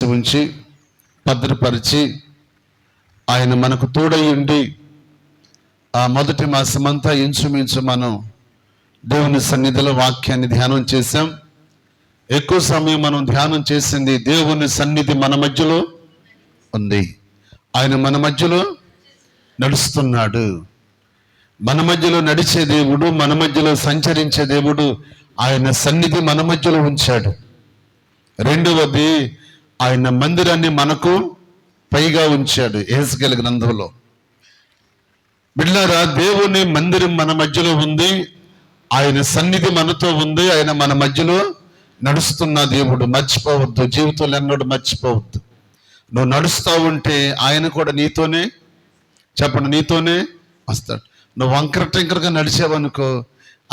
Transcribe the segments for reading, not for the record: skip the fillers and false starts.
ఉంచి భద్రపరిచి ఆయన మనకు తోడయ్యుండి ఆ మొదటి మాసమంతా ఇంచుమించు మనం దేవుని సన్నిధిలో వాక్యాన్ని ధ్యానం చేశాం. ఎక్కువ సమయం మనం ధ్యానం చేసింది దేవుని సన్నిధి మన మధ్యలో ఉంది. ఆయన మన మధ్యలో నడుస్తున్నాడు. మన మధ్యలో నడిచే దేవుడు, మన మధ్యలో సంచరించే దేవుడు ఆయన సన్నిధి మన మధ్యలో ఉంచాడు. రెండవది, ఆయన మందిరాన్ని మనకు పైగా ఉంచాడు. యెహెజ్కేలు గ్రంథంలో బిడ్డలారా, దేవుని మందిరం మన మధ్యలో ఉంది, ఆయన సన్నిధి మనతో ఉంది, ఆయన మన మధ్యలో నడుస్తున్న దేవుడు. మర్చిపోవద్దు, జీవితంలో ఎన్నడూ మర్చిపోవద్దు. నువ్వు నడుస్తూ ఉంటే ఆయన కూడా నీతోనే, చెప్పండి, నీతోనే వస్తాడు. నువ్వు వంకర టెంకరగా నడిచావనుకో,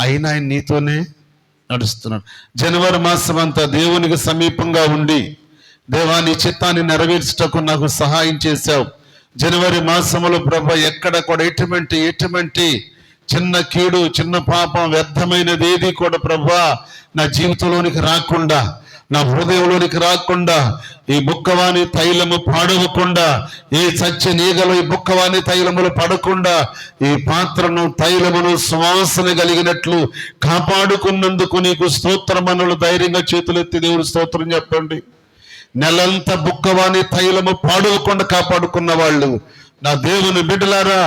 అయినా ఆయన నీతోనే నడుస్తున్నాడు. జనవరి మాసం అంతా దేవునికి సమీపంగా ఉండి దేవాని చిత్తాన్ని నెరవేర్చుటకు నాకు సహాయం చేశావు. జనవరి మాసంలో ప్రభా ఎక్కడ కూడా ఎటువంటి చిన్న కీడు, చిన్న పాపం, వ్యర్థమైనది ఏది కూడా ప్రభా నా జీవితంలోనికి రాకుండా, నా హృదయంలోనికి రాకుండా, ఈ బుక్కవాని తైలము పాడవకుండా, ఏ సత్య నీగలు ఈ బుక్కవాని తైలములు పడకుండా ఈ పాత్రను తైలమును సువాసన కలిగినట్లు కాపాడుకున్నందుకు నీకు స్తోత్రమనులు. ధైర్యంగా చేతులెత్తి దేవుడు స్తోత్రం చెప్పండి. నెలంతా బుక్కవాని తైలము పాడవకుండా కాపాడుకున్న వాళ్ళు నా దేవుని బిడ్డలారా,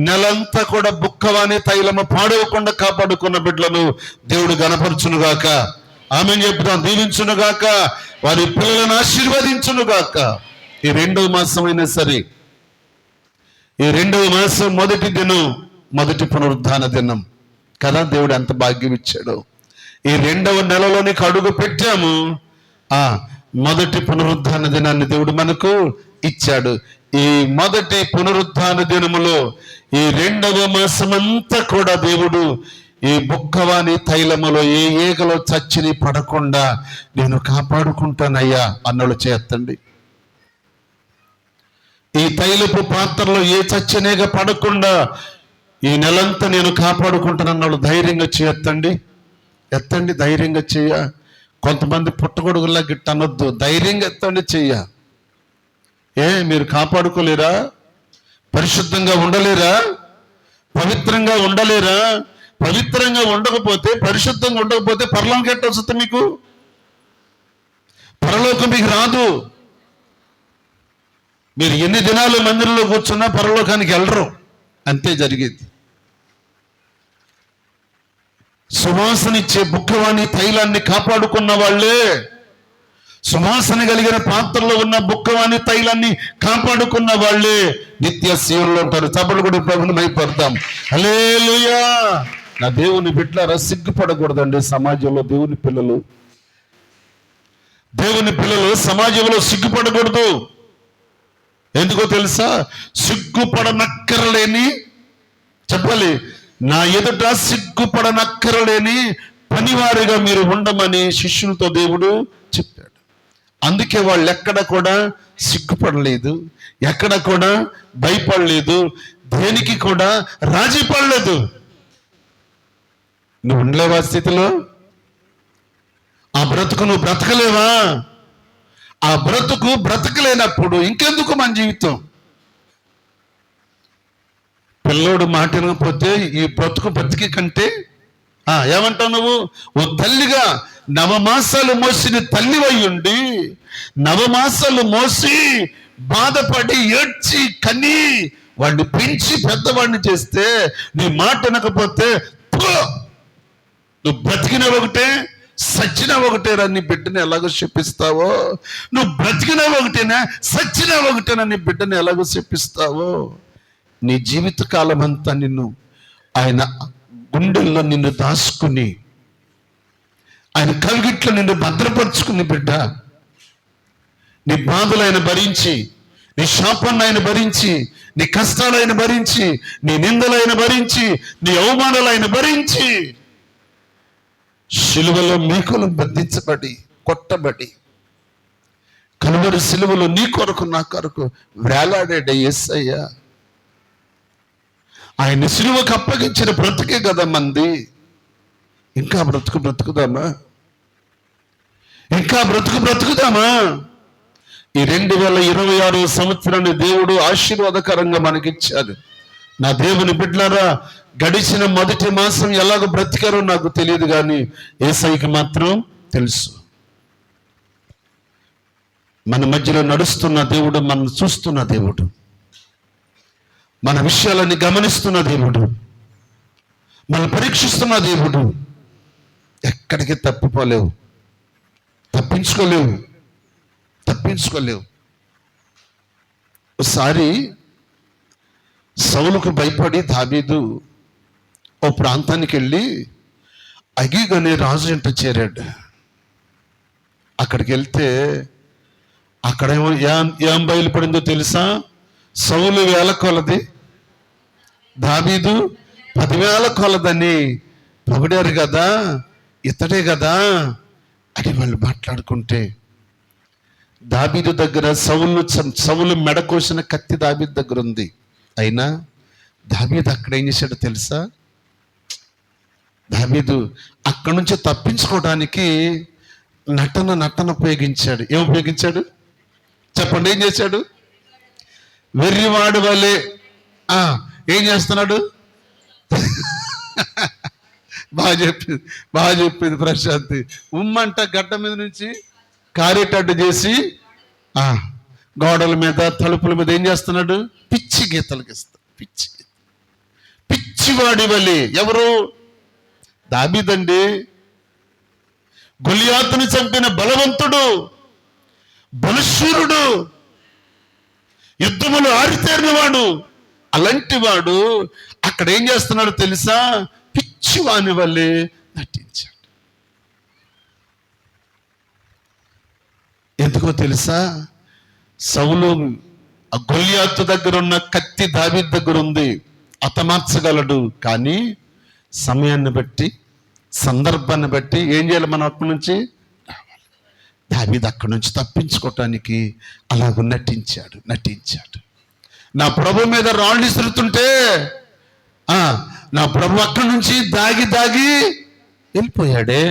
నెలంతా కూడా బుక్కవాని తైలము పాడవకుండా కాపాడుకున్న బిడ్డలను దేవుడు గణపరచునుగాక. ఆమె చెప్తాం, దీవించునుగాక, వారి పిల్లలను ఆశీర్వదించునుగాక. ఈ రెండవ మాసం అయినా సరే, ఈ రెండవ మాసం మొదటి దినం, మొదటి పునరుద్ధాన దినం కదా. దేవుడు ఎంత భాగ్యం ఇచ్చాడు. ఈ రెండవ నెలలోనికి అడుగు పెట్టాము, మొదటి పునరుద్ధాన దినాన్ని దేవుడు మనకు ఇచ్చాడు. ఈ మొదటి పునరుద్ధాన దినములో ఈ రెండవ మాసమంతా కూడా దేవుడు ఈ బుక్కవాని తైలములో ఏ ఈగలో చచ్చిని పడకుండా నేను కాపాడుకుంటానయ్యా అన్నలు చేస్తండి. ఈ తైలపు పాత్రలో ఏ చచ్చనేగా పడకుండా ఈ నెలంతా నేను కాపాడుకుంటానన్నోళ్ళు ధైర్యంగా చేయొత్తండి. ఎత్తండి, ధైర్యంగా చెయ్య. కొంతమంది పుట్టగొడుగులా గిట్ట అనొద్దు, ధైర్యంగా ఎత్తండి, చెయ్య. మీరు కాపాడుకోలేరా? పరిశుద్ధంగా ఉండలేరా? పవిత్రంగా ఉండలేరా? పవిత్రంగా ఉండకపోతే, పరిశుద్ధంగా ఉండకపోతే పరలోకం ఎట్ట వస్తుంది? మీకు పరలోకం మీకు రాదు. మీరు ఎన్ని దినాలు మందిరంలో కూర్చున్నా పరలోకానికి వెళ్ళరు. అంతే జరిగేది. సువాసనిచ్చే బుక్కవాని తైలాన్ని కాపాడుకున్న వాళ్ళే, సువాసన కలిగిన పాత్రలో ఉన్న బుక్కవాని తైలాన్ని కాపాడుకున్న వాళ్ళే నిత్య సీఎంలో ఉంటారు. చప్పట్లు కూడా ప్రభుని మైపడతాం. హల్లెలూయా. నా దేవుని బిడ్డలారా, సిగ్గుపడకూడదండి. సమాజంలో దేవుని పిల్లలు సమాజంలో సిగ్గుపడకూడదు. ఎందుకో తెలుసా? సిగ్గుపడనక్కరలేని, చెప్పాలి, నా ఎదుట సిగ్గుపడనక్కరలేని పనివారిగా మీరు ఉండమని శిష్యులతో దేవుడు చెప్పాడు. అందుకే వాళ్ళు ఎక్కడ కూడా సిగ్గుపడలేదు, ఎక్కడ కూడా భయపడలేదు, దేనికి కూడా రాజీ పడలేదు. నువ్వు ఉండలేవా స్థితిలో? ఆ బ్రతుకు నువ్వు బ్రతకలేవా? ఆ బ్రతుకు బ్రతకలేనప్పుడు ఇంకెందుకు మన జీవితం? పిల్లోడు మాట వినకపోతే ఈ బ్రతుకు బ్రతికి కంటే ఏమంటావు నువ్వు? ఓ తల్లిగా నవమాసాలు మోసిన తల్లివై ఉండి, నవమాసాలు మోసి బాధపడి ఏడ్చి కని వాడిని పెంచి పెద్దవాడిని చేస్తే నీ మాట వినకపోతే నువ్వు బ్రతికిన ఒకటే, సచ్చినా ఒకటేరా. నీ బిడ్డని ఎలాగో చెప్పిస్తావో, నువ్వు బ్రతికినా ఒకటేనా, సచ్చినా ఒకటేనా నీ బిడ్డని ఎలాగో చెప్పిస్తావో. నీ జీవిత కాలం అంతా నిన్ను ఆయన గుండెల్లో నిన్ను దాచుకుని, ఆయన కవిగిట్లో నిన్ను భద్రపరుచుకుని బిడ్డ, నీ బాధలు ఆయన భరించి, నీ శాపాన్ని ఆయన భరించి, నీ కష్టాలు ఆయన భరించి, నీ నిందలు ఆయన భరించి, నీ అవమానాలు ఆయన భరించి, సిలువలో మీకులు బంధించబడి కొట్టబడి కలువరి సిలువలో నీ కొరకు నా కొరకు వేలాడే యేసయ్య. ఆయన సిలువకు అప్పగించిన బ్రతుకే కదా మంది. ఇంకా బ్రతుకుదామా? ఇంకా బ్రతుకుదామా? ఈ 2026 సంవత్సరాన్ని దేవుడు ఆశీర్వాదకరంగా మనకిచ్చారు. నా దేవుని బిడ్డలారా, గడిచిన మొదటి మాసం ఎలాగో బ్రతికారో నాకు తెలియదు, కానీ యేసయ్యకి మాత్రం తెలుసు. మన మధ్యలో నడుస్తున్న దేవుడు, మనం చూస్తున్న దేవుడు, మన విషయాలని గమనిస్తున్న దేవుడు, మనం పరీక్షిస్తున్న దేవుడు. ఎక్కడికి తప్పిపోలేవు, తప్పించుకోలేవు. ఒకసారి సౌలుకు భయపడి దావీదు ఓ ప్రాంతానికి వెళ్ళి అగీగ్ అనే రాజు ఇంట చేరాడు. అక్కడికి వెళ్తే అక్కడేమో ఏం బయలుపడిందో తెలుసా? సౌలు 1000 కొలది, దావీదు 10,000 కొలదని పొగిడారు కదా, ఇతడే కదా అని వాళ్ళు మాట్లాడుకుంటే, దావీదు దగ్గర సౌలు మెడ కోసిన కత్తి దావీదు దగ్గర ఉంది. అయినా దావీదు అక్కడ ఏం చేశాడో తెలుసా? దావీదు అక్కడి నుంచి తప్పించుకోవడానికి నటన ఉపయోగించాడు. ఏం ఉపయోగించాడు చెప్పండి? ఏం చేశాడు? వెర్రివాడు వలే ఏం చేస్తున్నాడు? బాగా చెప్పింది ప్రశాంతి. ఉమ్మంట గడ్డ మీద నుంచి కారేటట్టు చేసి గోడల మీద, తలుపుల మీద ఏం చేస్తున్నాడు? పిచ్చి గీతలు గీస్తాడు. పిచ్చివాడి వలే. ఎవరు? దావీదండి. గొలియాతుని చంపిన బలవంతుడు, బలశూరుడు, యుద్ధములు ఆరితేరినవాడు. అలాంటి వాడు అక్కడ ఏం చేస్తున్నాడు తెలుసా? పిచ్చివాని వల్లే నటించాడు. ఎందుకో తెలుసా? సౌలు ఆ గొలియాతు దగ్గర ఉన్న కత్తి దావీదు దగ్గర ఉంది, అతమార్చగలడు. కానీ సమయాన్ని బట్టి, సందర్భాన్ని బట్టి ఏం చేయాలి? మనం అక్కడి నుంచి రావాలి. దావీదు అక్కడి నుంచి తప్పించుకోవటానికి అలాగ నటించాడు. నా ప్రభు మీద రాళ్ళు ఇసురుతుంటే నా ప్రభు అక్కడి నుంచి దాగి వెళ్ళిపోయాడే.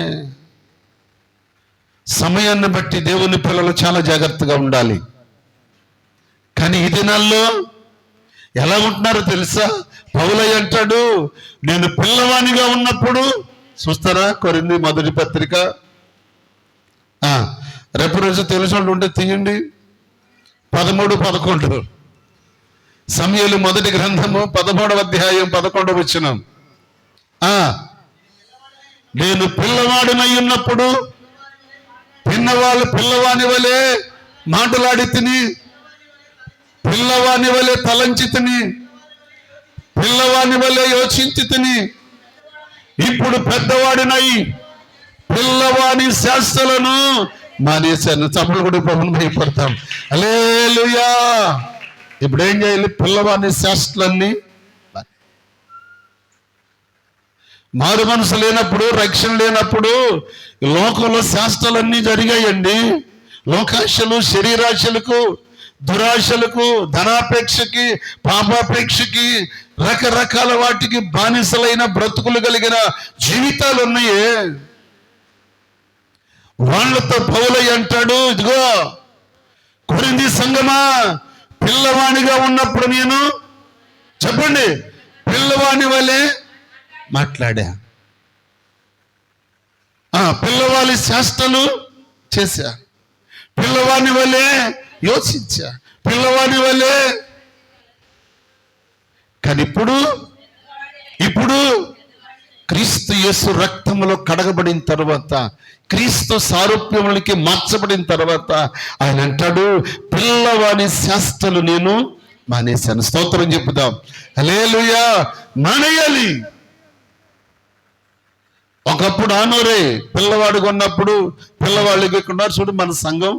సమయాన్ని బట్టి దేవుని పిల్లలు చాలా జాగ్రత్తగా ఉండాలి. కానీ ఈ దినాల్లో ఎలా ఉంటున్నారో తెలుసా? పౌలయ్య అంటాడు, నేను పిల్లవానిగా ఉన్నప్పుడు, చూస్తారా కొరింథీ మొదటి పత్రిక, రెఫరెన్స్ తెలిసిన ఉంటే తీయండి, 13-11. సమూయేలు మొదటి గ్రంథము 13వ అధ్యాయం 11వ వచనం. నేను పిల్లవాడినై ఉన్నప్పుడు పిల్లవాని వలె మాటలాడి తిని, పిల్లవాని వలె తలంచి తిని, పిల్లవాని వలె యోచించి తిని, ఇప్పుడు పెద్దవాడినై పిల్లవాని శాస్త్రాలను మానేశాను. చప్పలు కూడా ప్రభువుని భయపడతాం. హల్లెలూయా. ఇప్పుడు ఏం చేయాలి? పిల్లవాని శాస్త్రాలన్నీ. మారు మనసు లేనప్పుడు, రక్షణ లేనప్పుడు లోకంలో శాస్త్రాలన్నీ జరిగాయండి. లోకాశలు, శరీరాశలకు, దురాశలకు, ధనాపేక్షకి, పాపాపేక్షకి, రకరకాల వాటికి బానిసలైన బ్రతుకులు కలిగిన జీవితాలు ఉన్నాయే. వాళ్ళతో పౌలయ్య అంటాడు, ఇదిగో కొరింథీ సంఘమా, పిల్లవాణిగా ఉన్నప్పుడు నేను, చెప్పండి, పిల్లవాణి వలె మాట్లాడా, పిల్లవాళ్ళ శాస్త్రాలు చేశా, పిల్లవాని వలె యోచించా, పిల్లవాని వలె. కానీ ఇప్పుడు క్రీస్తు యేసు రక్తములో కడగబడిన తర్వాత, క్రీస్తు సారూప్యములకి మార్చబడిన తర్వాత ఆయన అంటాడు, పిల్లవాని శాస్త్రాలు నేను మానేశాను. స్తోత్రం చెప్పుదాం. హల్లెలూయా. మానేయాలి. ఒకప్పుడు ఆనోరే పిల్లవాడిగా ఉన్నప్పుడు, పిల్లవాళ్ళకి ఉన్నారు చూడు మన సంఘం.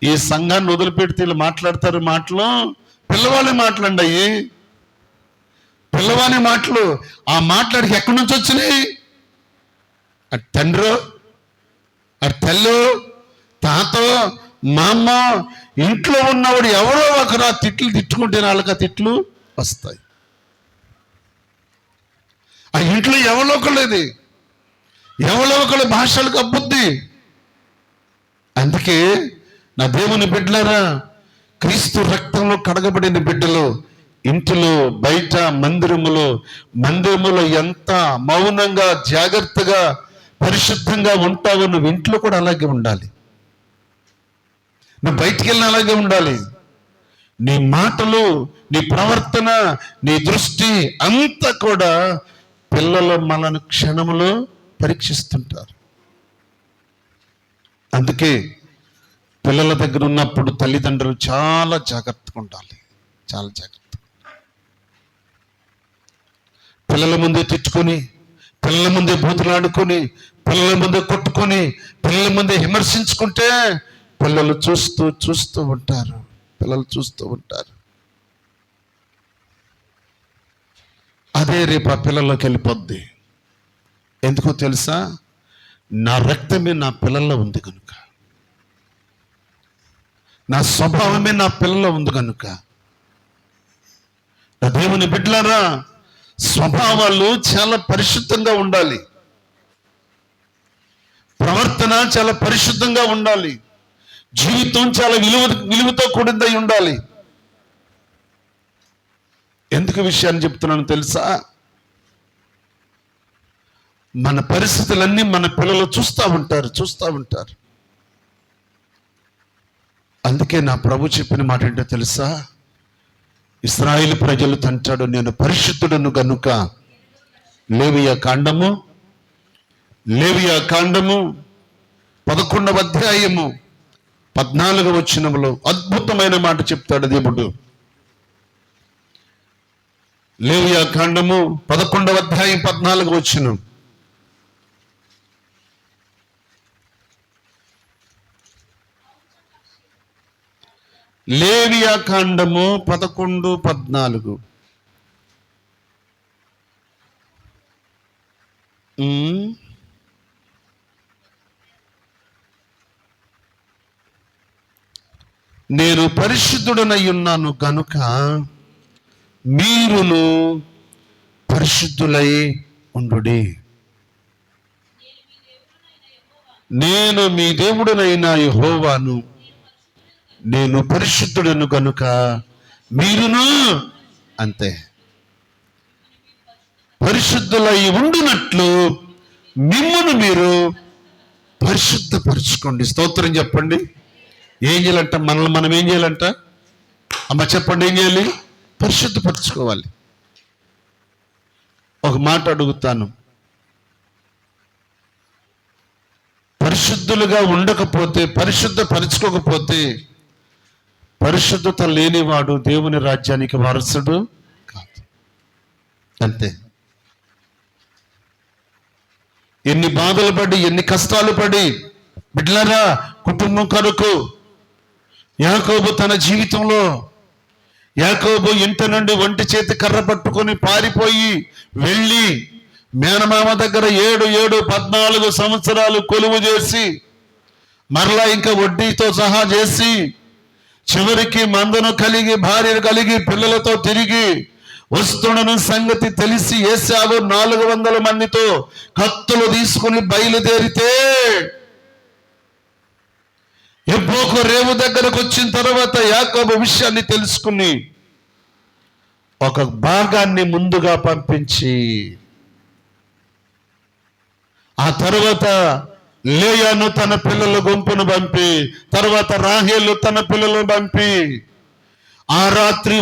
ఈ సంఘాన్ని వదిలిపెడితే వీళ్ళు మాట్లాడతారు మాటలు, పిల్లవాళ్ళే మాట్లాడండి అయ్యి, పిల్లవాని మాటలు. ఆ మాట్లాడికి ఎక్కడి నుంచి వచ్చినాయి? అటు తండ్రో, అటు తల్లో, తాతో, మా అమ్మ, ఇంట్లో ఉన్నవాడు ఎవరో ఒకరు ఆ తిట్లు తిట్టుకుంటే వాళ్ళకి ఆ తిట్లు వస్తాయి. ఆ ఇంట్లో ఎవరో ఒకళ్ళ భాషలకు అబ్బుద్ది. అందుకే నా దేవుని బిడ్డలారా, క్రీస్తు రక్తంలో కడగబడిన బిడ్డలు ఇంటిలో, బయట, మందిరములో ఎంత మౌనంగా, జాగ్రత్తగా, పరిశుద్ధంగా ఉంటావో నువ్వు ఇంట్లో కూడా అలాగే ఉండాలి. నువ్వు బయటికి వెళ్ళిన అలాగే ఉండాలి. నీ మాటలు, నీ ప్రవర్తన, నీ దృష్టి అంతా కూడా పిల్లలు మనను క్షణములో పరీక్షిస్తుంటారు. అందుకే పిల్లల దగ్గర ఉన్నప్పుడు తల్లిదండ్రులు చాలా జాగ్రత్తగా ఉండాలి. చాలా జాగ్రత్త. పిల్లల ముందే తిట్టుకొని, పిల్లల ముందే బూతులాడుకొని, పిల్లల ముందే కొట్టుకొని, పిల్లల ముందే విమర్శించుకుంటే పిల్లలు చూస్తూ ఉంటారు. పిల్లలు చూస్తూ ఉంటారు. అదే రేపు ఆ పిల్లల్లోకి వెళ్ళిపోద్ది. ఎందుకో తెలుసా? నా రక్తమే నా పిల్లల్లో ఉంది కనుక, నా స్వభావమే నా పిల్లల్లో ఉంది కనుక. నా దేవుని బిడ్డలారా, స్వభావాలు చాలా పరిశుద్ధంగా ఉండాలి. ప్రవర్తన చాలా పరిశుద్ధంగా ఉండాలి. జీవితం చాలా విలువతో కూడిందై ఉండాలి. ఎందుకు విషయాన్ని చెప్తున్నాను తెలుసా? మన పరిస్థితులన్నీ మన పిల్లలు చూస్తూ ఉంటారు. అందుకే నా ప్రభు చెప్పిన మాట ఏంటో తెలుసా? ఇశ్రాయేలు ప్రజలు తంటాడు, నేను పరిశుద్ధుడను గనుక. లేవియా కాండము 11వ అధ్యాయము 14వ వచనములో అద్భుతమైన మాట చెప్తాడు దేవుడు. లేవియా కాండము 11వ అధ్యాయం 14వ వచనం. లేవియా కాండము 11:14. నేను పరిశుద్ధుడనై ఉన్నాను గనుక మీరును పరిశుద్ధులై ఉండుడి. నేను మీ దేవుడనైన యెహోవాను, నేను పరిశుద్ధుడను గనుక మీరును అంతే పరిశుద్ధులై ఉండునట్లు మిమ్మును మీరు పరిశుద్ధపరచుకోండి. స్తోత్రం చెప్పండి. ఏం చేయాలంట? మనల్ని మనం ఏం చేయాలంట? అమ్మ చెప్పండి, ఏం చేయాలి? పరిశుద్ధపరచుకోవాలి. ఒక మాట అడుగుతాను, పరిశుద్ధులుగా ఉండకపోతే, పరిశుద్ధపరచుకోకపోతే, పరిశుద్ధత లేనివాడు దేవుని రాజ్యానికి వారసుడు కాదు. అంతే. ఎన్ని బాధలు పడి, ఎన్ని కష్టాలు పడి, బిడ్డలారా, కుటుంబం కొరకు యాకోబు తన జీవితంలో, యాకోబు ఇంటి నుండి ఒంటి చేతి కర్ర పట్టుకొని పారిపోయి వెళ్ళి మేనమామ దగ్గర 14 సంవత్సరాలు కొలువు చేసి, మరలా ఇంకా వడ్డీతో సహా చేసి, చివరికి మందను కలిగి, భార్యను కలిగి, పిల్లలతో తిరిగి వస్తున్న సంగతి తెలిసి ఏశావు 400 మందితో కత్తులు తీసుకుని బయలుదేరితే, యబ్బోకు రేవు దగ్గరకు వచ్చిన తర్వాత యాకోబు విషయాన్ని తెలుసుకుని ఒక భాగాన్ని ముందుగా పంపించి, ఆ తర్వాత లేయాను తన పిల్లల గుంపును పంపి, తర్వాత రాహేలు తన పిల్లలను పంపి, ఆ రాత్రి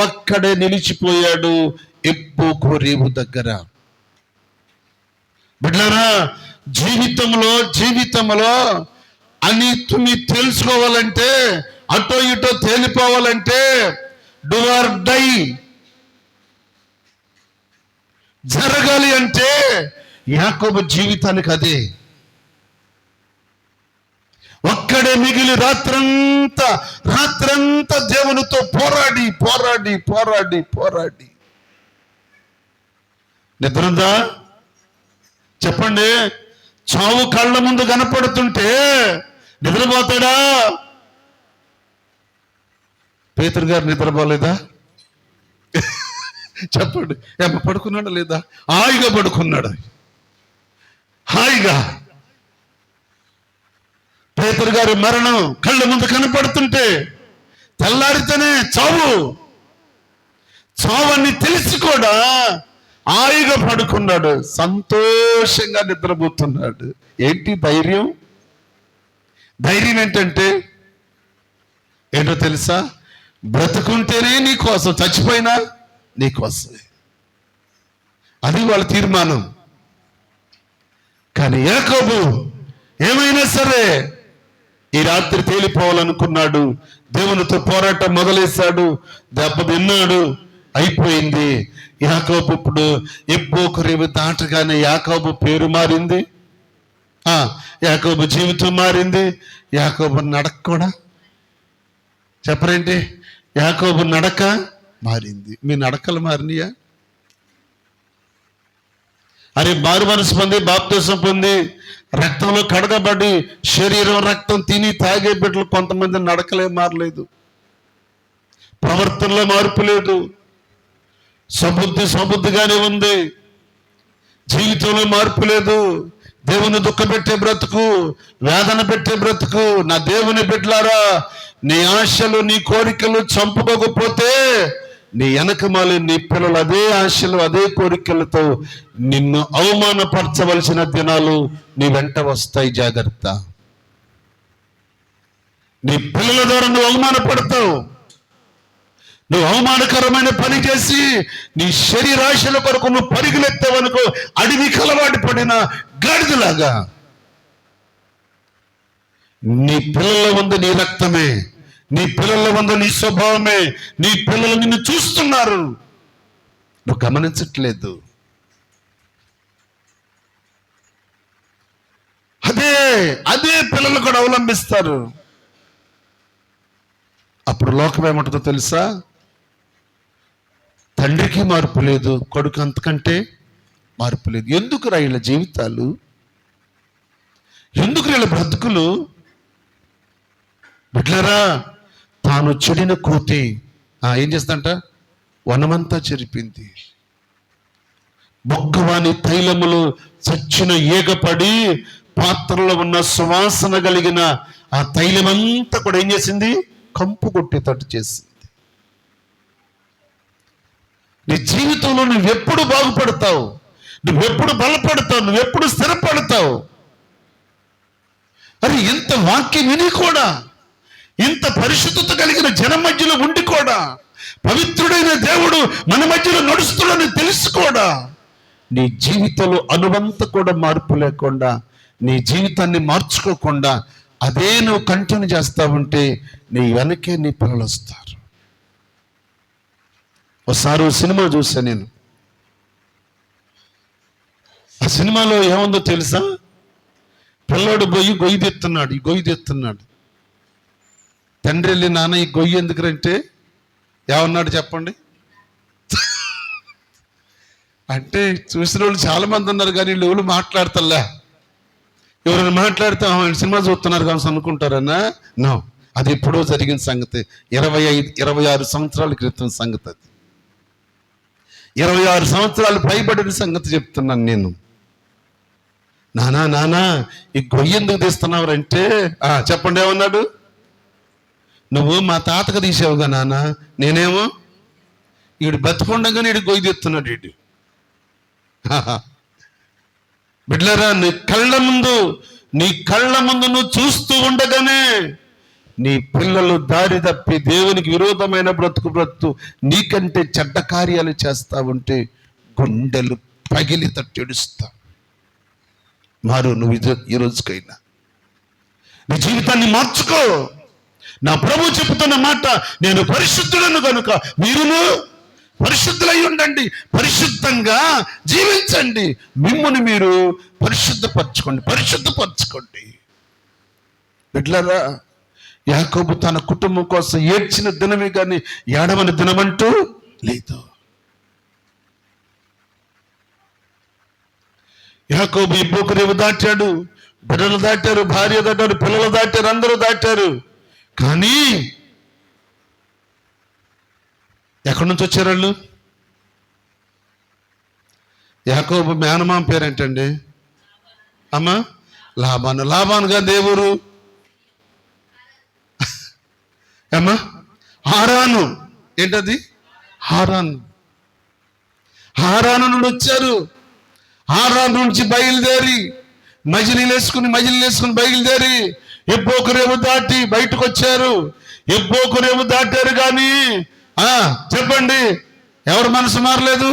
ఒక్కడే నిలిచిపోయాడు యబ్బోకు రేవు దగ్గర. బిడ్డలారా, జీవితంలో అని తుమ్మి తెలుసుకోవాలంటే, అటో ఇటో తేలిపోవాలంటే, డూ ఆర్ డై జరగాలి అంటే యాకోబు జీవితానికి అదే. ఒక్కడే మిగిలి రాత్రంతా దేవునితో పోరాడి నిద్రందా? చెప్పండి. చావు కళ్ళ ముందు కనపడుతుంటే నిద్రపోతాడా? పేతురు గారు నిద్రపోలేదా? చెప్పండి. ఏమో పడుకున్నాడా లేదా? హాయిగా పడుకున్నాడు. హాయిగా పేతురు గారి మరణం కళ్ళ ముందు కనపడుతుంటే తెల్లారితేనే చావు చావని తెలిసి కూడా హాయిగా పడుకున్నాడు, సంతోషంగా నిద్రపోతున్నాడు. ఏంటి ధైర్యం? ధైర్యం ఏంటో తెలుసా? బ్రతుకుంటేనే నీ కోసం, చచ్చిపోయినా నీ కోసమే. అది వాళ్ళ తీర్మానం. కానీ యాకోబు ఏమైనా సరే ఈ రాత్రి తేలిపోవాలనుకున్నాడు. దేవునితో పోరాటం మొదలేశాడు, దెబ్బ తిన్నాడు, అయిపోయింది. యాకోబు ఇప్పుడు ఎబ్బోకు రేవు దాటగానే యాకోబు పేరు మారింది, యాకోబు జీవితం మారింది. యాకోబు నడక కూడా చెప్పరేంటి? యాకోబు నడక మారింది. మీ నడకలు మారినాయా? అరే మారు మనసు పొంది, బాప్తిసం పొంది, రక్తంలో కడగబడి, శరీరం రక్తం తిని తాగే బిడ్డలు కొంతమంది నడకలే మారలేదు, ప్రవర్తనలో మార్పు లేదు, సబుద్ధిగానే ఉంది, జీవితంలో మార్పు లేదు. దేవుని దుఃఖపెట్టే బ్రతుకు, వేదన పెట్టే బ్రతుకు. నా దేవుని బిడ్డలారా, నీ ఆశలు నీ కోరికలు చంపుకోకపోతే నీ వెనకమాలి నీ పిల్లలు అదే ఆశలు అదే కోరికలతో నిన్ను అవమానపరచవలసిన దినాలు నీ వెంట వస్తాయి. జాగ్రత్త. నీ పిల్లల ద్వారా నువ్వు అవమానపడతావు. నువ్వు అవమానకరమైన పని చేసి నీ శరీరాశల కొరకు నువ్వు పరుగులెత్తావనుకో, అడవి కలవాడి పడిన గాడిదలాగా. నీ పిల్లల ఉంది నీ రక్తమే, నీ పిల్లల ఉంది నీ స్వభావమే. నీ పిల్లలు నిన్ను చూస్తున్నారు, నువ్వు గమనించట్లేదు. అదే పిల్లలు కూడా అవలంబిస్తారు. అప్పుడు లోకం ఏమంటుందో తెలుసా? తండ్రికి మార్పు లేదు, కొడుకు అంతకంటే మార్పు లేదు. ఎందుకు వీళ్ళ జీవితాలు, ఎందుకు వీళ్ళ బ్రతుకులు? బిడ్డలారా, తాను చెడిన కోతి ఏం చేస్తుందంట? వనమంతా చెరిపింది. బొగ్గవాని తైలములు చచ్చిన ఈగపడి పాత్రలో ఉన్న సువాసన కలిగిన ఆ తైలమంతా కూడా ఏం చేసింది? కంపు కొట్టేటట్టు చేసింది. నీ జీవితంలో నువ్వెప్పుడు బాగుపడతావు, నువ్వెప్పుడు బలపడతావు, నువ్వెప్పుడు స్థిరపడతావు? అరే ఇంత వాక్యం విని కూడా, ఇంత పరిశుద్ధత కలిగిన జనం మధ్యలో ఉండి కూడా, పవిత్రుడైన దేవుడు మన మధ్యలో నడుస్తున్నాడని తెలుసు కూడా, నీ జీవితంలో అనువంత కూడా మార్పు లేకుండా, నీ జీవితాన్ని మార్చుకోకుండా అదే నువ్వు కంటిన్యూ చేస్తా ఉంటే నీ వెనకే నీ పిల్లలు వస్తారు. ఒకసారి సినిమా చూసా నేను. ఆ సినిమాలో ఏముందో తెలుసా? పిల్లోడు పోయి గొయ్యి తెస్తున్నాడు. తండ్రి వెళ్ళి, నాన్న ఈ గొయ్యి ఎందుకంటే ఏమన్నాడు చెప్పండి? అంటే చూసిన వాళ్ళు చాలా మంది ఉన్నారు, కానీ వీళ్ళు మాట్లాడతలే. ఎవరైనా మాట్లాడితే సినిమా చూస్తున్నారు కానీ అనుకుంటారన్నా? నో, అది ఎప్పుడో జరిగిన సంగతి. 26 సంవత్సరాల క్రితం సంగతి. అది 26 సంవత్సరాలు పైబడిన సంగతి చెప్తున్నాను నేను. నానా ఈ గొయ్యి ఎందుకు తీస్తున్నావురంటే, చెప్పండి ఏమన్నాడు? నువ్వు మా తాతకు తీసావుగా నాన్న, నేనేమో వీడు బతుకుండగానే వీడు గొయ్యి తీస్తున్నాడు. వీడు బిడ్డలారా, నీ కళ్ళ ముందు నువ్వు చూస్తూ ఉండగానే నీ పిల్లలు దారి తప్పి దేవునికి విరోధమైన బ్రతుకు నీకంటే చెడ్డ కార్యాలు చేస్తా ఉంటే గుండెలు పగిలి తట్టెడుస్తా. మారు నువ్వు ఈ రోజుకైనా నీ జీవితాన్ని మార్చుకో. నా ప్రభు చెబుతున్న మాట, నేను పరిశుద్ధులను కనుక మీరును పరిశుద్ధులై ఉండండి, పరిశుద్ధంగా జీవించండి, మిమ్ముని మీరు పరిశుద్ధపరచుకోండి. బిడ్డలారా, యాకోబు తన కుటుంబం కోసం ఏడ్చిన దినమే కానీ ఏడవని దినమంటూ లేదు. యాకోబు ఇబ్బోకు రేవు దాటాడు, బిడ్డలు దాటారు, భార్య దాటారు, పిల్లలు దాటారు, అందరూ దాటారు. కానీ ఎక్కడి నుంచి వచ్చారు వాళ్ళు? యాకోబు మేనమామ పేరేంటండి? అమ్మా లాబాను. లాబాను గారు దేవురు ఏమ్మా హారాను, ఏంటది హారాను. హారాను నుండి వచ్చారు. హారాను నుంచి బయలుదేరి మజిలీలు వేసుకుని బయలుదేరి ఎబ్బోకురేవు దాటి బయటకు వచ్చారు. ఎబ్బోకురేవు దాటారు కానీ చెప్పండి ఎవరి మనసు మారలేదు?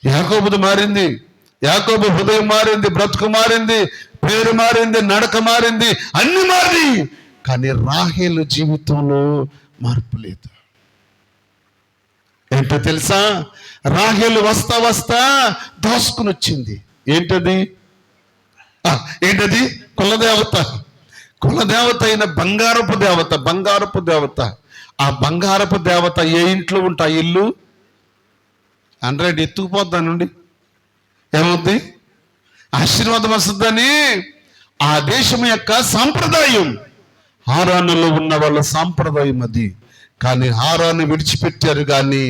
యాకోబుది మారింది. యాకోబు హృదయం మారింది, బ్రతుకు మారింది, పేరు మారింది, నడక మారింది, అన్ని మారి. కానీ రాహేలు జీవితంలో మార్పు లేదు. ఏంటో తెలుసా? రాహేలు వస్తా దోసుకుని వచ్చింది. ఏంటది? కులదేవత అయిన బంగారపు దేవత. ఆ బంగారపు దేవత ఏ ఇంట్లో ఉంటా ఇల్లు 100 ఎత్తుకుపోద్దానండి. ఏమవుద్ది? ఆశీర్వాదం వస్తుందని ఆ దేశం యొక్క సాంప్రదాయం. హారానులో ఉన్న వాళ్ళ సాంప్రదాయం అది. కానీ హారాను విడిచిపెట్టారు, కానీ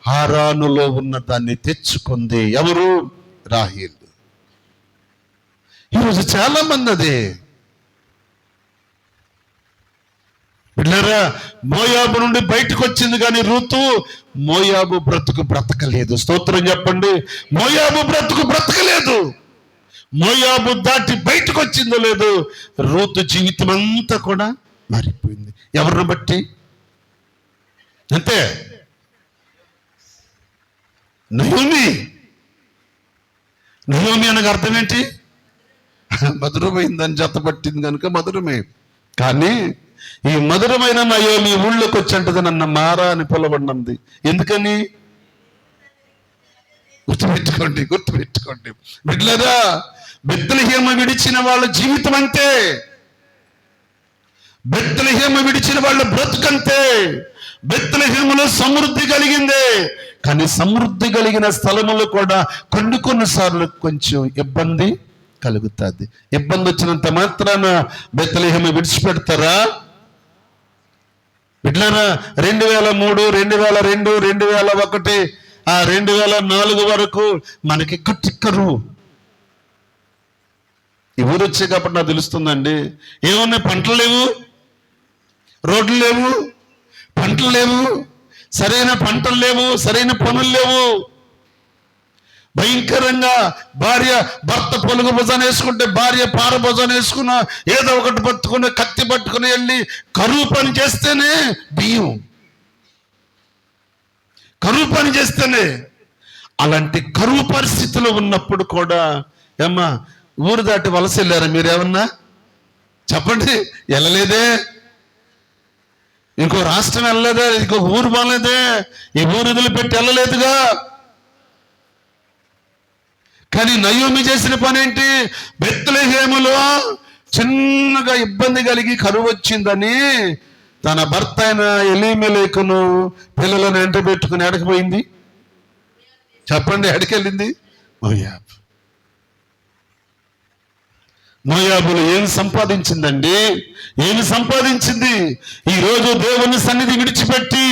హారానులో ఉన్న దాన్ని తెచ్చుకుంది ఎవరు? రాహేలు. ఈరోజు చాలా మంది అదే. పిల్లరా, మోయాబు నుండి బయటకు వచ్చింది కానీ రూతు మోయాబు బ్రతకలేదు. స్తోత్రం చెప్పండి. మోయాబు బ్రతకలేదు. మోయాబు దాటి బయటకు వచ్చిందో లేదు, రూతు జీవితం అంతా కూడా మారిపోయింది. ఎవరిని బట్టి? అంతే. నయోమి అనగా అర్థం ఏంటి? మధురమైందని జతపట్టింది కనుక మధురమే. కానీ ఈ మధురమైన నయోమి ఊళ్ళోకి వచ్చి అంటది నన్ను మారా అని పిలవన్నది. ఎందుకని? గుర్తుపెట్టుకోండి బిడ్డలారా, బెత్లెహేమ విడిచిన వాళ్ళ జీవితం అంతే. బెత్లెహేమ విడిచిన వాళ్ళ బ్రతుకంతే. బెత్లెహేములో సమృద్ధి కలిగిందే, కానీ సమృద్ధి కలిగిన స్థలములో కూడా కొన్నిసార్లు కొంచెం ఇబ్బంది కలుగుతుంది. ఇబ్బంది వచ్చినంత మాత్రాన బెత్లెహేమ విడిచిపెడతారా? బిడ్డలారా, 2003, 2002, 2001, 2004 వరకు మనకి కరువు. ఈ ఊరు వచ్చే కాబట్టి నాకు తెలుస్తుందండి. ఏమున్నాయి? పంటలు లేవు, రోడ్లు లేవు, పంటలు లేవు, సరైన పంటలు లేవు, సరైన పనులు లేవు. భయంకరంగా భర్త పొలుగు భుజాన్ని వేసుకుంటే భార్య పార భుజాన్ని వేసుకున్న ఏదో ఒకటి పట్టుకుని కత్తి పట్టుకుని వెళ్ళి కరువు పని చేస్తేనే బియ్యం, కరువు పని చేస్తేనే. అలాంటి కరువు పరిస్థితిలో ఉన్నప్పుడు కూడా ఏమ్మా ఊరు దాటి వలస వెళ్ళారా మీరేమన్నా? చెప్పండి. వెళ్ళలేదే. ఇంకో రాష్ట్రం వెళ్ళలేదే, ఇంకొక ఊరు బాగలేదే, ఈ ఊరు వదిలిపెట్టి వెళ్ళలేదుగా. కానీ నయోమి చేసిన పని ఏంటి? బెత్లెహేములో చిన్నగా ఇబ్బంది కలిగి కరువు వచ్చిందని తన భర్త అయిన ఎలీమెలెకును పిల్లలను ఎంట పెట్టుకుని ఎడకపోయింది. చెప్పండి, ఎడకెళ్ళింది? మోయాబులు ఏమి సంపాదించిందండి? ఏమి సంపాదించింది? ఈరోజు దేవుని సన్నిధి విడిచిపెట్టి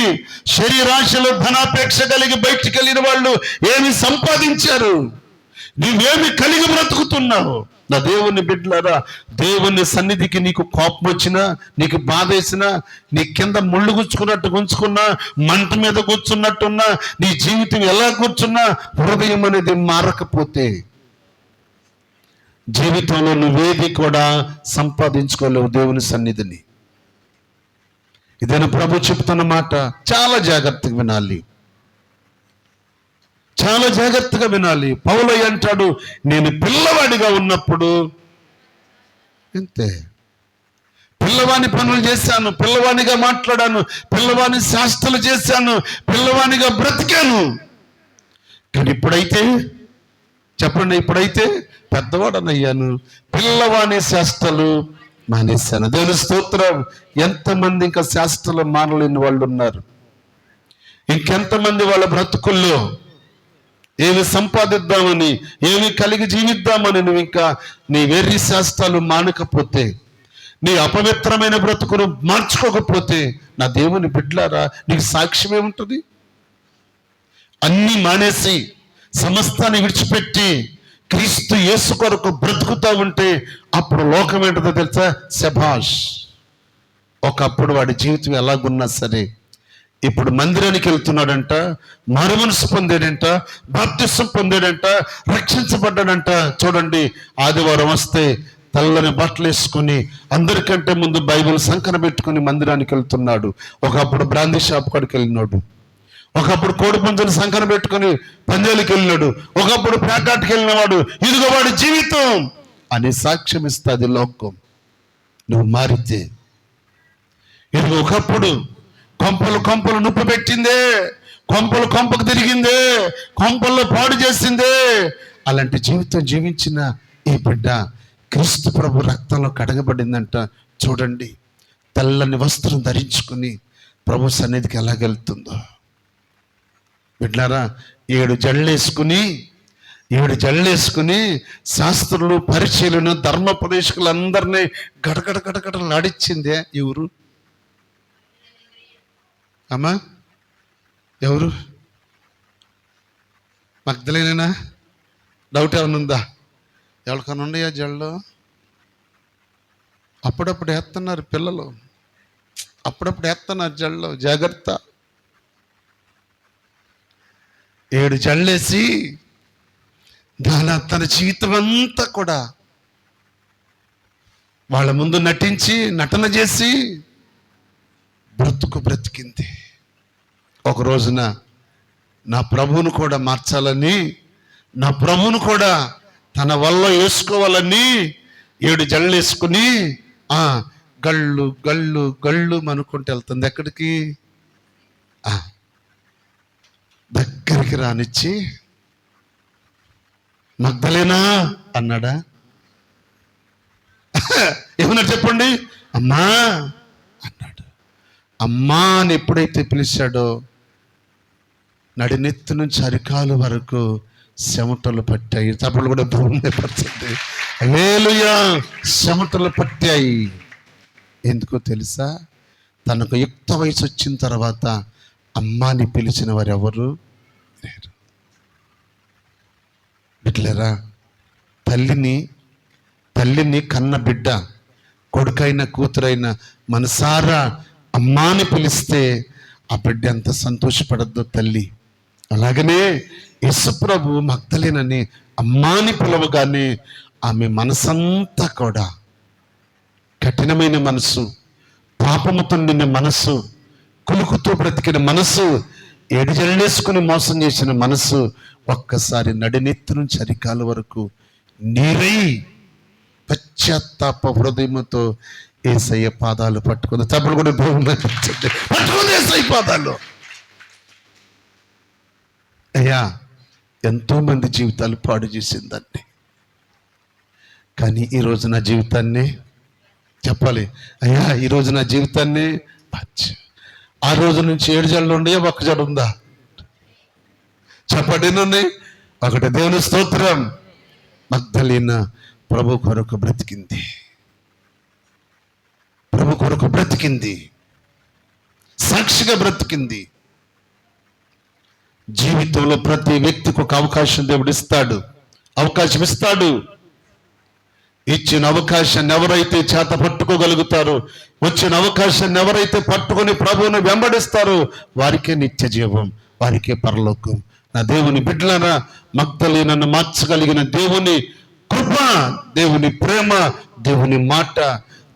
శరీరాశలో ధనాపేక్ష కలిగి బయటికి వెళ్ళిన వాళ్ళు ఏమి సంపాదించారు? నువ్వేమి కలిగి బ్రతుకుతున్నావు? నా దేవుని బిడ్డలారా, దేవుని సన్నిధికి నీకు కోపం వచ్చినా, నీకు బాధ వేసినా, నీ కింద ముళ్ళు గుచ్చుకున్నట్టు గుంచుకున్నా, మంట మీద కూర్చున్నట్టున్నా, నీ జీవితం ఎలా కూర్చున్నా, హృదయం అనేది మారకపోతే జీవితంలో నువ్వేది కూడా సంపాదించుకోలేవు దేవుని సన్నిధిని. ఇదేనా ప్రభు చెప్తున్న మాట? చాలా జాగ్రత్తగా వినాలి, చాలా జాగ్రత్తగా వినాలి. పౌలు అంటాడు, నేను పిల్లవాడిగా ఉన్నప్పుడు అంతే, పిల్లవాని పనులు చేశాను, పిల్లవానిగా మాట్లాడాను, పిల్లవాని శాస్త్రాలు చేశాను, పిల్లవానిగా బ్రతికాను. కానీ ఇప్పుడైతే చెప్పండి, ఇప్పుడైతే పెద్దవాడనయ్యాను, పిల్లవాని శాస్త్రాలు మానేశాను. దేవుని స్తోత్రం. ఎంతమంది ఇంకా శాస్త్రాలు మానలేని వాళ్ళు ఉన్నారు? ఇంకెంతమంది వాళ్ళ బ్రతుకుల్లో ఏమి సంపాదిద్దామని, ఏమి కలిగి జీవిద్దామని నువ్వు ఇంకా నీ వెర్రి శాస్త్రాలు మానకపోతే, నీ అపవిత్రమైన బ్రతుకును మార్చుకోకపోతే, నా దేవుని బిడ్డలారా, నీకు సాక్ష్యం ఏముంటుంది? అన్నీ మానేసి సమస్తాన్ని విడిచిపెట్టి క్రీస్తు యేసు కొరకు బ్రతుకుతా ఉంటే అప్పుడు లోకం ఏంటో తెలుసా? శభాష్, ఒకప్పుడు వాడి జీవితం ఎలాగున్నా సరే ఇప్పుడు మందిరానికి వెళ్తున్నాడంట, మారుమనసు పొందాడంట, బాప్తిసం పొందాడంట, రక్షించబడ్డాడంట. చూడండి, ఆదివారం వస్తే తెల్లని బట్టలు వేసుకుని అందరికంటే ముందు బైబిల్ సంకన పెట్టుకుని మందిరానికి వెళ్తున్నాడు. ఒకప్పుడు బ్రాందీ షాప్ కాడికి వెళ్ళినాడు, ఒకప్పుడు కోడి పుంజుని సంకన పెట్టుకుని పంజాలకు వెళ్ళినాడు, ఒకప్పుడు ప్యాకాట్కి వెళ్ళినవాడు. ఇదిగో వాడి జీవితం అని సాక్ష్యం ఇస్తుంది లోకం. నువ్వు మారితే ఇదిగో ఒకప్పుడు కొంపలు నొప్పి పెట్టిందే, కొంపకు తిరిగిందే, కొంపల్లో పాడు చేసిందే. అలాంటి జీవితం జీవించిన ఈ బిడ్డ క్రీస్తు ప్రభు రక్తంలో కడగబడిందంట. చూడండి, తెల్లని వస్త్రం ధరించుకుని ప్రభు సన్నిధికి ఎలాగెళ్తుందో. బిడ్డారా, 7 జళ్ళేసుకుని శాస్త్రులు, పరిచయులను, ధర్మోపదేశకులందరినీ గడగడ నడిచిందే. ఎవరు అమ్మా? ఎవరు? మగ్దలేనేనా? డౌట్ ఏమైనా ఉందా? ఎవరికైనా ఉన్నాయా జళ్ళు? అప్పుడప్పుడు వేస్తున్నారు పిల్లలు, అప్పుడప్పుడు వేస్తున్నారు జళ్ళు. జాగ్రత్త. 7 జళ్ళేసి తన జీవితం అంతా కూడా వాళ్ళ ముందు నటన చేసి బ్రతికింది. ఒక రోజున నా ప్రభువును కూడా మార్చాలని, నా ప్రభువును కూడా తన వల్ల వేసుకోవాలని 7 జళ్ళు వేసుకుని గళ్ళు అనుకుంటూ వెళ్తుంది. ఎక్కడికి? దగ్గరికి రానిచ్చి, మగ్దలేనా అన్నాడా? ఏమన్నా చెప్పండి. అమ్మా అన్నాడు. అమ్మా అని ఎప్పుడైతే పిలిచాడో నడినెత్తి నుంచి అరికాలు వరకు చెమటలు పట్టాయి. చప్పట్లు కూడా భూమి పడుతుంది. హల్లెలూయా. చెమటలు పట్టాయి. ఎందుకో తెలుసా? తనకు యుక్త వయసు వచ్చిన తర్వాత అమ్మాని పిలిచిన వారు ఎవరు లేరు. బిడ్డలేరా, తల్లిని కన్న బిడ్డ, కొడుకైన కూతురైన మనసారా అమ్మాని పిలిస్తే ఆ బిడ్డ ఎంత సంతోషపడద్దో తల్లి. అలాగనే యేసుప్రభు మగ్దలేనని అమ్మాని పిలవగానే ఆమె మనసంతా కూడా కఠినమైన మనసు, పాపముతో నిండిన మనసు, కులుకుతూ బ్రతికిన మనసు, 7 జళ్ళేసుకుని మోసం చేసిన మనసు ఒక్కసారి నడినెత్తి నుంచి అరికాల వరకు నీరై పశ్చాత్తాప హృదయంతో యేసయ్య పాదాలు పట్టుకుంది. తప్పుడు కూడా పట్టుకుంది యేసయ్య పాదాలు. అయ్యా, ఎంతో మంది జీవితాలు పాడు చేసిందండి. కానీ ఈరోజు నా జీవితాన్ని చెప్పాలి. అయ్యా, ఈరోజు నా జీవితాన్ని ఆ రోజు నుంచి 7 జళ్ళు ఉన్నాయా? 1 జడ ఉందా? చెప్పండి. ఎన్ని? 1. దేవుని స్తోత్రం. మగ్దలేనా ప్రభు కొరకు బ్రతికింది. ప్రభు కొరకు బ్రతికింది, సాక్షిగా బ్రతికింది. జీవితంలో ప్రతి వ్యక్తికి ఒక అవకాశం దేవుడు ఇస్తాడు, అవకాశం ఇస్తాడు. ఇచ్చిన అవకాశాన్ని ఎవరైతే చేత పట్టుకోగలుగుతారో, వచ్చిన అవకాశాన్ని ఎవరైతే పట్టుకొని ప్రభువుని వెంబడిస్తారో వారికే నిత్య జీవం, వారికే పరలోకం. నా దేవుని బిడ్డలారా, మగ్దలేనను మార్చగలిగిన దేవుని కృప, దేవుని ప్రేమ, దేవుని మాట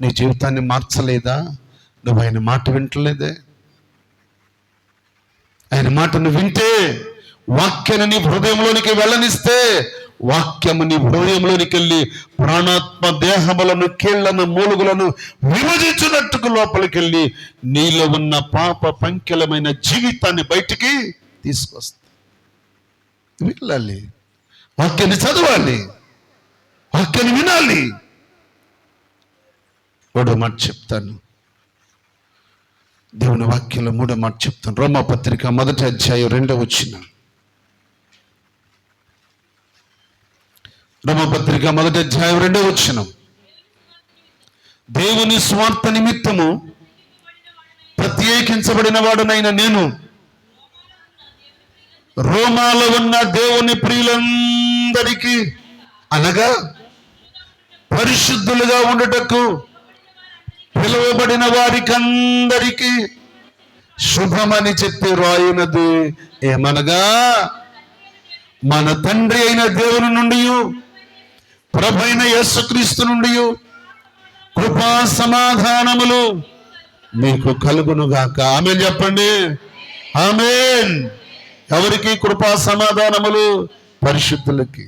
నీ జీవితాన్ని మార్చలేదా? నువ్వు ఆయన మాట వింటలేదే? ఆయన మాటను వింటే, వాక్యాన్ని నీ హృదయంలోనికి వెళ్ళనిస్తే, వాక్యము నీ హృదయంలోనికి వెళ్ళి ప్రాణాత్మ దేహములను, కీళ్లను, మూలుగులను విభజించినట్టుకు లోపలికి వెళ్ళి నీలో ఉన్న పాప పంకిలమైన జీవితాన్ని బయటికి తీసుకొస్తా. వెళ్ళాలి, వాక్యాన్ని చదవాలి, వాక్యాన్ని వినాలి. మూడో మాట చెప్తాను, దేవుని వాక్యంలో 3వ మాట చెప్తాను. రోమాపత్రిక 1వ అధ్యాయం 2వ వచనం. రోమాపత్రిక 1వ అధ్యాయం 2వ వచనం. దేవుని స్వార్థ నిమిత్తము ప్రత్యేకించబడిన వాడునైన నేను రోమాలో ఉన్న దేవుని ప్రియులందరికీ, అనగా పరిశుద్ధులుగా ఉండుటకు పిలువబడిన వారికందరికీ శుభమని చెప్పి రాయునది ఏమనగా, మన తండ్రి అయిన దేవుని నుండి, ప్రభైన యేసుక్రీస్తు నుండి కృపా సమాధానములు మీకు కలుగును గాక. ఆమేన్ చెప్పండి. ఆమేన్. ఎవరికి కృపా సమాధానములు? పరిశుద్ధులకి.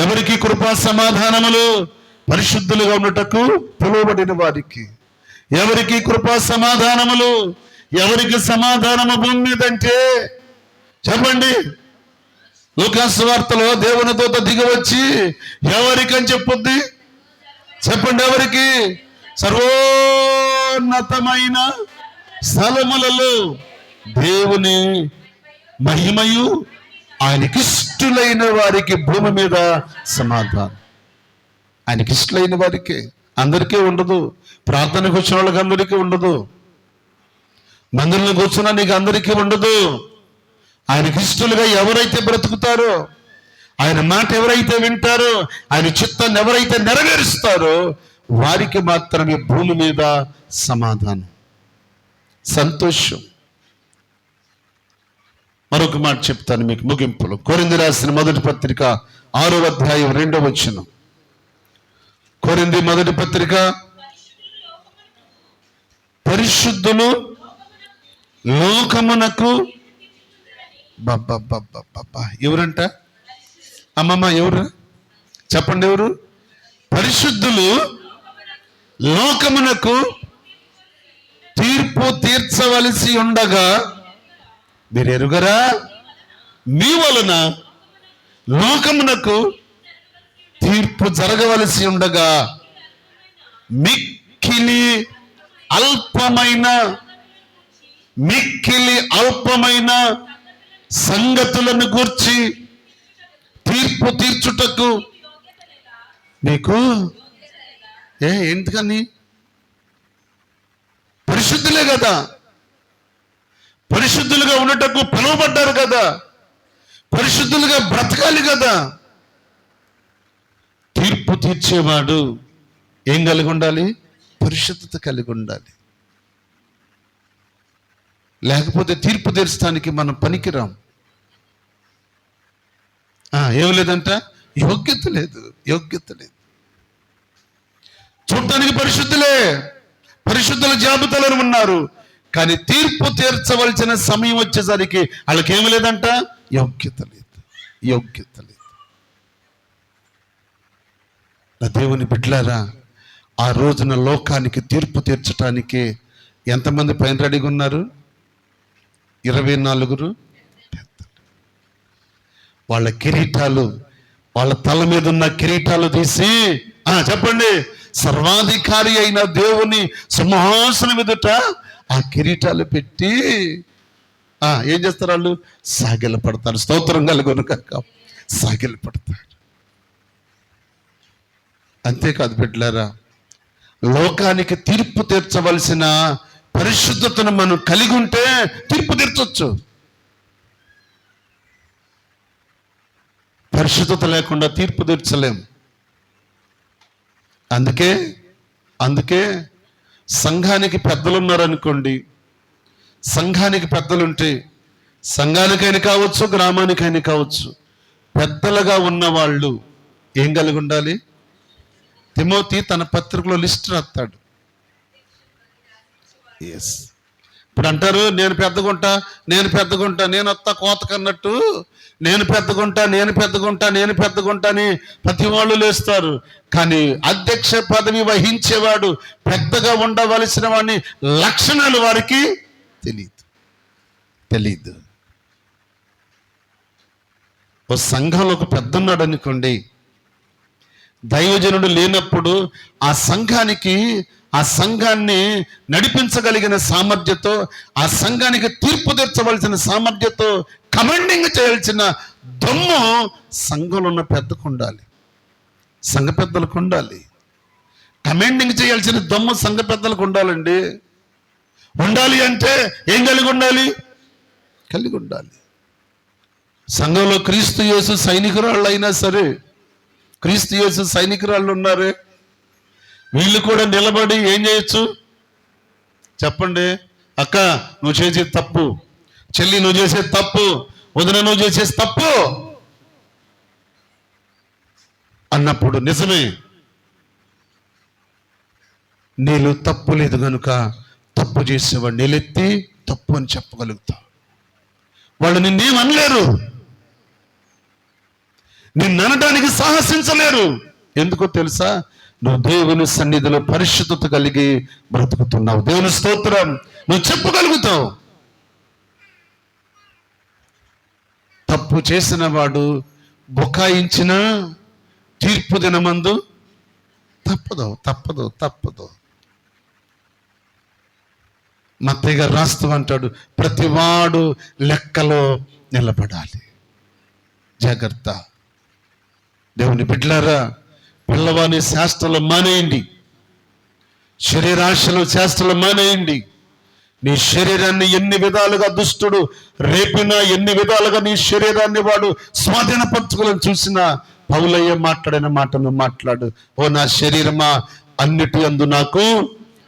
ఎవరికి కృపా సమాధానములు? పరిశుద్ధులుగా ఉన్నటకు పిలువబడిన వారికి. ఎవరికి కృపా సమాధానములు? ఎవరికి సమాధానము భూమి మీదంటే చెప్పండి. లూకాసు వార్తలో దేవుని దూత దిగి వచ్చి ఎవరికని చెప్పుద్ది? చెప్పండి. ఎవరికి? సర్వోన్నతమైన స్థలములలో దేవుని మహిమయు ఆయనకి ఇష్టలైన వారికి భూమి మీద సమాధానం. ఆయనకి ఇష్టలైన వారికి. అందరికీ ఉండదు. ప్రార్థనకు వచ్చిన వాళ్ళకి అందరికీ ఉండదు. మందిరంలో కూర్చున్నా నీకు అందరికీ ఉండదు. ఆయనకి ఇష్టలుగా ఎవరైతే బ్రతుకుతారో, ఆయన మాట ఎవరైతే వింటారో, ఆయన చిత్తాన్ని ఎవరైతే నెరవేరుస్తారో వారికి మాత్రమే భూమి మీద సమాధానం, సంతోషం. మరొక మాట చెప్తాను మీకు ముగింపులో. కొరింథీ రాసిన మొదటి పత్రిక 6వ అధ్యాయం 2వ వచనం. కొరింథీ మొదటి పత్రిక, పరిశుద్ధులు లోకమునకు ఎవరంట? అమ్మమ్మ ఎవరు? చెప్పండి. ఎవరు? పరిశుద్ధులు లోకమునకు తీర్పు తీర్చవలసి ఉండగా మీరు ఎరుగరా? మీ వలన లోకమునకు తీర్పు జరగవలసి ఉండగా మిక్కిలి అల్పమైన సంగతులను గూర్చి తీర్పు తీర్చుటకు మీకు ఎందుకని? పరిశుద్ధులే కదా, పరిశుద్ధులుగా ఉండటకు పిలువబడ్డారు కదా, పరిశుద్ధులుగా బ్రతకాలి కదా. తీర్పు తీర్చేవాడు ఏం కలిగి ఉండాలి? పరిశుద్ధత కలిగి ఉండాలి. లేకపోతే తీర్పు తీర్చడానికి మనం పనికిరాం. ఏం లేదంట? యోగ్యత లేదు. చూడటానికి పరిశుద్ధులే, పరిశుద్ధుల జాబితాలో ఉన్నారు. కానీ తీర్పు తీర్చవలసిన సమయం వచ్చేసరికి వాళ్ళకేమి లేదంట? యోగ్యత లేదు. నా దేవుని బిడ్డలారా, ఆ రోజున లోకానికి తీర్పు తీర్చడానికి ఎంతమంది పైన రెడీగా ఉన్నారు? 24 వాళ్ళ కిరీటాలు, వాళ్ళ తల మీద ఉన్న కిరీటాలు తీసి చెప్పండి, సర్వాధికారి అయిన దేవుని సింహాసనం ఎదుట ఆ కిరీటాలు పెట్టి ఏం చేస్తారు? వాళ్ళు సాగిల పడతారు. స్తోత్రం కలుగును కాక. సాగిల పడతారు. అంతేకాదు బిడ్డలారా, లోకానికి తీర్పు తీర్చవలసిన పరిశుద్ధతను మనం కలిగి ఉంటే తీర్పు తీర్చొచ్చు. పరిశుద్ధత లేకుండా తీర్పు తీర్చలేం. అందుకే సంఘానికి పెద్దలు ఉన్నారనుకోండి, సంఘానికి పెద్దలుంటే, సంఘానికైనా కావచ్చు, గ్రామానికైనా కావచ్చు, పెద్దలుగా ఉన్నవాళ్ళు ఏం కలిగి ఉండాలి? తిమోతి తన పత్రికలో లిస్ట్ రాస్తాడు. ఇప్పుడు అంటారు, నేను పెద్దగుంటా, నేను వస్తా కోతకన్నట్టు, నేను పెద్దగుంటా అని ప్రతి వాళ్ళు లేస్తారు. కానీ అధ్యక్ష పదవి వహించేవాడు, పెద్దగా ఉండవలసిన వాడిని లక్షణాలు వారికి తెలీదు. ఓ సంఘంలో ఒక పెద్ద ఉన్నాడు అనుకోండి, దైవజనుడు లేనప్పుడు ఆ సంఘాన్ని నడిపించగలిగిన సామర్థ్యతో, ఆ సంఘానికి తీర్పు తీర్చవలసిన సామర్థ్యతో కమాండింగ్ చేయాల్సిన దమ్ము సంఘంలో ఉన్న పెద్దకు ఉండాలి, సంఘ పెద్దలకు ఉండాలి. కమాండింగ్ చేయాల్సిన దమ్ము సంఘ పెద్దలకు ఉండాలండి. ఉండాలి అంటే ఏం కలిగి ఉండాలి? సంఘంలో క్రీస్తు యేసు సైనికురాళ్ళు అయినా సరే, క్రీస్తు యేసు సైనికురాళ్ళు ఉన్నారే, వీళ్ళు కూడా నిలబడి ఏం చేయొచ్చు చెప్పండి? అక్క నువ్వు చేసేది తప్పు, చెల్లి నువ్వు చేసేది తప్పు, వదిన నువ్వు చేసేది తప్పు అన్నప్పుడు నిజమే, నీళ్ళు తప్పు లేదు కనుక తప్పు చేసేవాడు నీళ్ళెత్తి తప్పు అని చెప్పగలుగుతావు. వాళ్ళు నిన్నేమనలేరు, నిన్ననడానికి సాహసించలేరు. ఎందుకో తెలుసా? నువ్వు దేవుని సన్నిధిలో పరిశుద్ధత కలిగి బ్రతుకుతున్నావు. దేవుని స్తోత్రం. నువ్వు చెప్పగలుగుతావు. తప్పు చేసిన వాడు బుకాయించిన తీర్పు దినమందు తప్పదు తప్పదు తప్పదు. మత్తయ్య గారు రాస్తూ అంటాడు, ప్రతివాడు లెక్కలో నిలబడాలి. జాగ్రత్త. దేవుని బిడ్డలారా, పిల్లవాని శాస్త్రాలు మానేయండి, శరీరాశలు శాస్త్రాలు మానేయండి. నీ శరీరాన్ని ఎన్ని విధాలుగా దుష్టుడు రేపినా, ఎన్ని విధాలుగా నీ శరీరాన్ని వాడు స్వాధీనపరచుకోవాలని చూసినా, పౌలయ్య మాట్లాడిన మాటను మాట్లాడు. ఓ నా శరీరమా, అన్నిటి యందు నాకు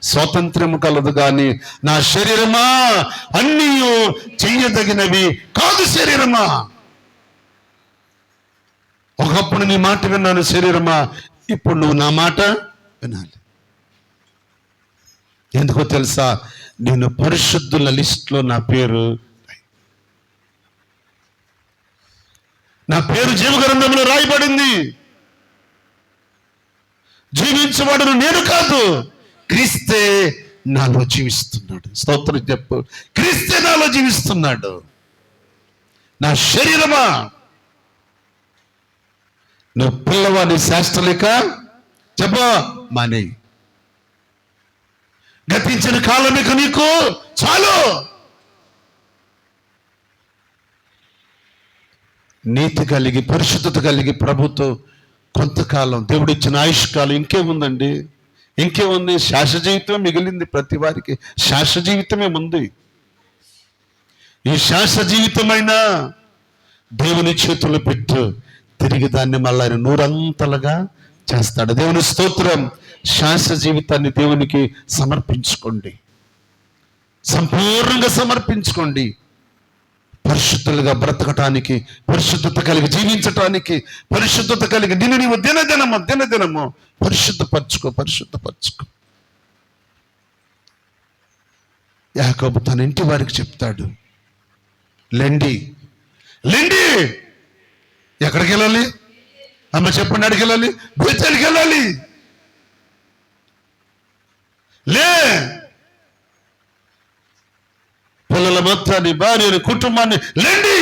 స్వాతంత్ర్యము కలదు, కానీ నా శరీరమా అన్నీ చెయ్యదగినవి కాదు. శరీరమా, ఒకప్పుడు నీ మాట విన్నాను శరీరమా, ఇప్పుడు నువ్వు నా మాట వినాలి. ఎందుకో తెలుసా? నేను పరిశుద్ధుల లిస్టులో నా పేరు జీవగ్రంథంలో రాయబడింది. జీవించబడను నేను కాదు, క్రీస్తే నాలో జీవిస్తున్నాడు. స్తోత్రం చెప్పు. క్రీస్తే నాలో జీవిస్తున్నాడు. నా శరీరమా, నువ్వు పిల్లవాడి శాస్త్రలేక చెప్ప మానే. గతించిన కాలం ఇక నీకు చాలు. నీతి కలిగి పరిశుద్ధత కలిగి ప్రభుతో కొంతకాలం దేవుడిచ్చిన ఆయుష్కాలం ఇంకేముందండి? ఇంకేముంది? శాశ్వత జీవితం మిగిలింది. ప్రతి వారికి శాశ్వత జీవితమే ఉంది. ఈ శాశ్వత జీవితమైనా దేవుని చేతులు పెట్టు, తిరిగి దాన్ని మళ్ళీ ఆయన నూరంతలుగా చేస్తాడు. దేవుని స్తోత్రం. శాశ్వత జీవితాన్ని దేవునికి సమర్పించుకోండి, సంపూర్ణంగా సమర్పించుకోండి. పరిశుద్ధులుగా బ్రతకటానికి, పరిశుద్ధత కలిగి జీవించటానికి, పరిశుద్ధత కలిగి నిన్ను నీవు దినదినము పరిశుద్ధపరచుకో. యాకోబు తన ఇంటి వారికి చెప్తాడు, లెండి ఎక్కడికి వెళ్ళాలి? అమ్మ చెప్పండి, అడిగి వెళ్ళాలి, బేతేలుకి వెళ్ళాలి. లే, పిల్లల మొత్తాన్ని, భార్యని, కుటుంబాన్ని లేండి,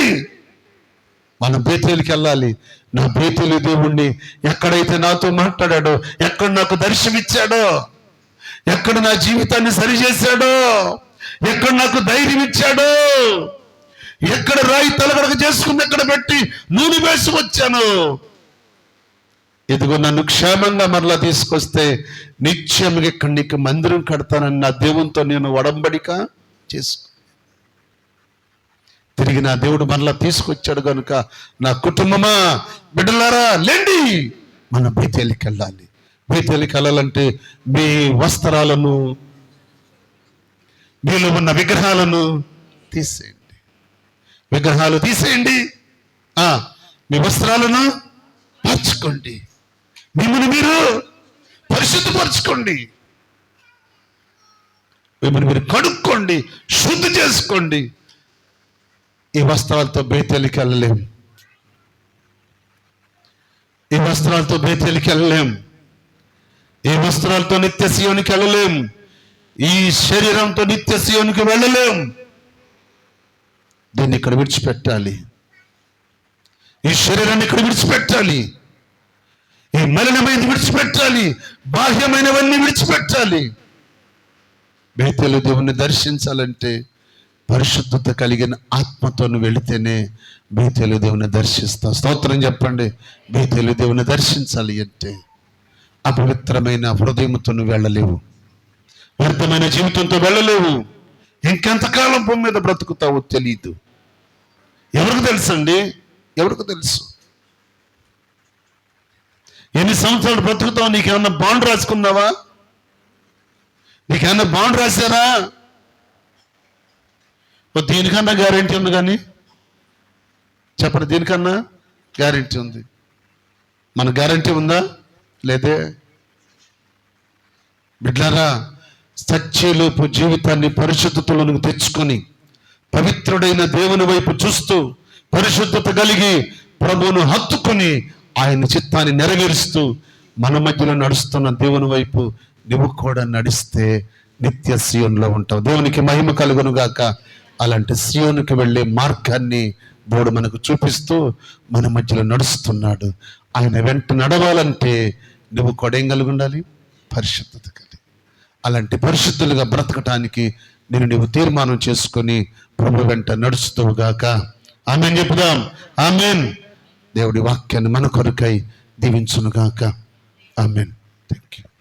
మనం బేతేలుకి వెళ్ళాలి. నా బేతేలు దేవుణ్ణి ఎక్కడైతే నాతో మాట్లాడాడో, ఎక్కడ నాకు దర్శనమిచ్చాడో, ఎక్కడ నా జీవితాన్ని సరిచేశాడో, ఎక్కడ నాకు ధైర్యం ఇచ్చాడో, ఎక్కడ రాయి తలగడక చేసుకుని ఎక్కడ పెట్టి నూనె వేసి వచ్చాను, ఇదిగో నన్ను క్షేమంగా మరలా తీసుకొస్తే నిత్యంగా ఇక్కడ నీకు మందిరం కడతానని నా దేవునితో నేను ఒడంబడిక చేసుకో. తిరిగి నా దేవుడు మరలా తీసుకొచ్చాడు కనుక, నా కుటుంబమా, బిడ్డలారా లేండి, మన బేతేలుకి వెళ్ళాలి. బేతేలుకి వెళ్ళాలంటే మీ వస్త్రాలను, మీలో ఉన్న విగ్రహాలను తీసేయండి. విగ్రహాలు తీసేయండి, మీ వస్త్రాలను మార్చుకోండి, మిమ్మల్ని మీరు పరిశుద్ధపరచుకోండి, మిమ్మల్ని మీరు కడుక్కోండి, శుద్ధి చేసుకోండి. ఈ వస్త్రాలతో బేతేలుకి వెళ్ళలేం, ఈ వస్త్రాలతో బేతేలుకి వెళ్ళలేం, ఈ వస్త్రాలతో నిత్య సీయోనికి వెళ్ళలేం, ఈ శరీరంతో నిత్య సీయోనికి వెళ్ళలేం. దీన్ని ఇక్కడ విడిచిపెట్టాలి, ఈ శరీరాన్ని ఇక్కడ విడిచిపెట్టాలి, ఈ మలినమైనది విడిచిపెట్టాలి, బాహ్యమైనవన్నీ విడిచిపెట్టాలి. బేతేలు దేవుణ్ణి దర్శించాలంటే పరిశుద్ధత కలిగిన ఆత్మతో వెళితేనే బేతేలు దేవుని దర్శిస్తా. స్తోత్రం చెప్పండి. బేతేలు దేవుని దర్శించాలి అంటే అపవిత్రమైన హృదయంతో వెళ్ళలేవు, వ్యర్థమైన జీవితంతో వెళ్ళలేవు. ఇంకెంతకాలం భూమి మీద బ్రతుకుతావో తెలియదు. ఎవరికి తెలుసండి? ఎవరికి తెలుసు? ఎన్ని సంవత్సరాలు బ్రతుకుతావు? నీకేమన్నా బాండ్ రాసుకున్నావా? నీకేమన్నా బాండ్ రాశారా? దీనికన్నా గ్యారెంటీ ఉంది కానీ చెప్పండి, దీనికన్నా గ్యారెంటీ ఉంది. మన గ్యారెంటీ ఉందా? లేదే. బిడ్డలారా, సత్యలోపు జీవితాన్ని పరిశుద్ధతలోనికి తెచ్చుకొని పవిత్రుడైన దేవుని వైపు చూస్తూ పరిశుద్ధత కలిగి ప్రభువును హత్తుకొని ఆయన చిత్తాన్ని నెరవేరుస్తూ మన మధ్యలో నడుస్తున్న దేవుని వైపు నువ్వు కూడా నడిస్తే నిత్య సియోనులో ఉంటావు. దేవునికి మహిమ కలుగును గాక. అలాంటి సియోనుకి వెళ్ళే మార్గాన్ని దేవుడు మనకు చూపిస్తూ మన మధ్యలో నడుస్తున్నాడు. ఆయన వెంట నడవాలంటే నువ్వు కూడా ఏం కలిగి ఉండాలి? పరిశుద్ధత కలిగి. అలాంటి పరిశుద్ధులుగా బ్రతకటానికి నువ్వు తీర్మానం చేసుకొని ప్రభు వెంట నడుస్తావుగాక. ఆమేన్ చెప్పుదాం. ఆమేన్. దేవుడి వాక్యాన్ని మన కొరకై దీవించునుగాక. ఆమేన్. థాంక్యూ.